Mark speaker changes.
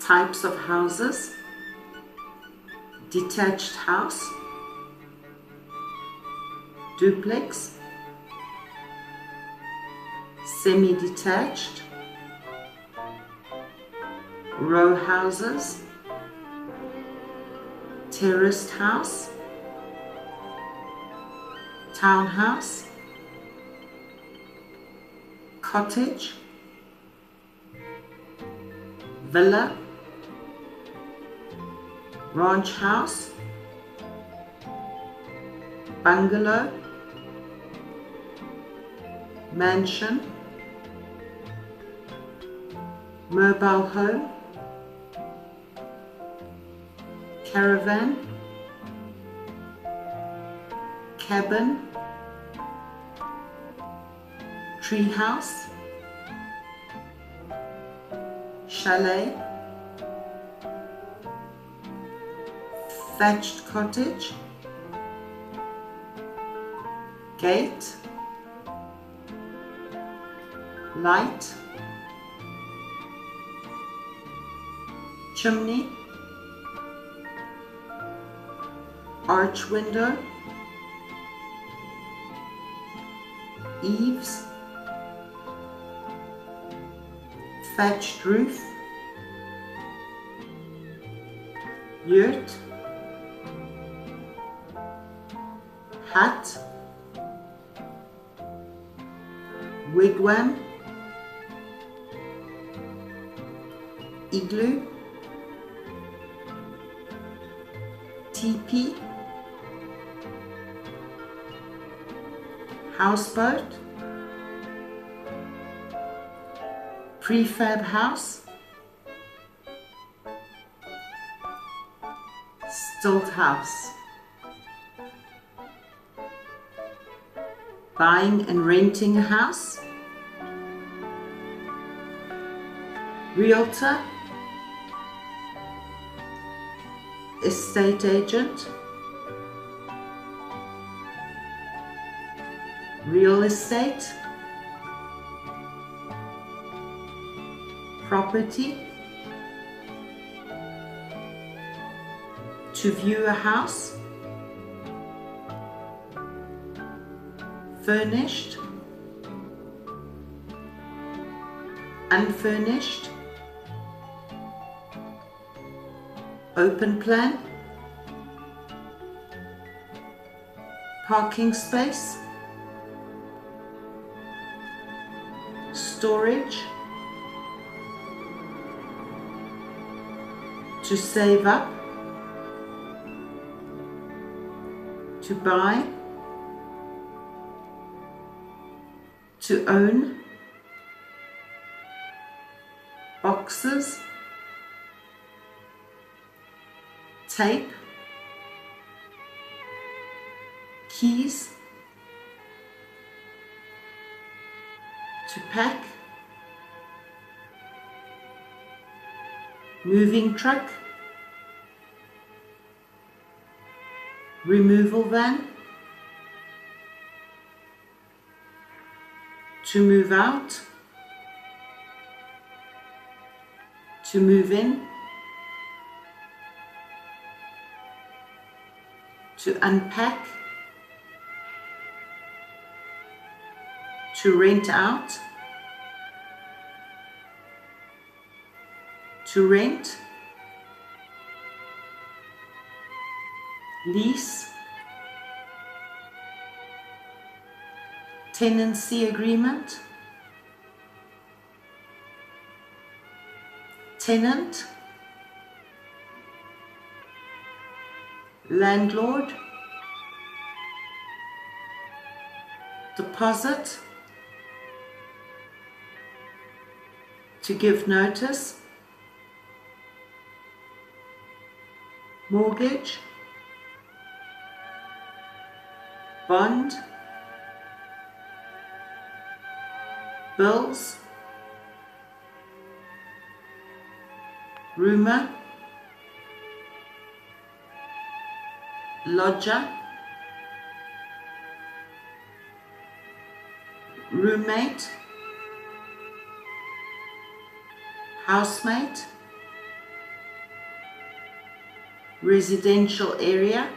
Speaker 1: Types of houses: detached house, duplex, semi-detached, row houses, terraced house, townhouse, cottage, villa, ranch house, bungalow, mansion, mobile home, caravan, cabin, treehouse, chalet, thatched cottage, gate, light, chimney, arch window, eaves, thatched roof, yurt, hut, wigwam, igloo, teepee, houseboat, prefab house, stilt house. Buying and renting a house, realtor, estate agent, real estate, property, to view a house, furnished, unfurnished, open plan, parking space, storage, to save up, to buy, to own, boxes, tape, keys, to pack, moving truck, removal van, to move out, to move in, to unpack, to rent out, to rent, lease, tenancy agreement, tenant, landlord, deposit, to give notice, mortgage, bond, bills, roomer, lodger, roommate, housemate, residential area,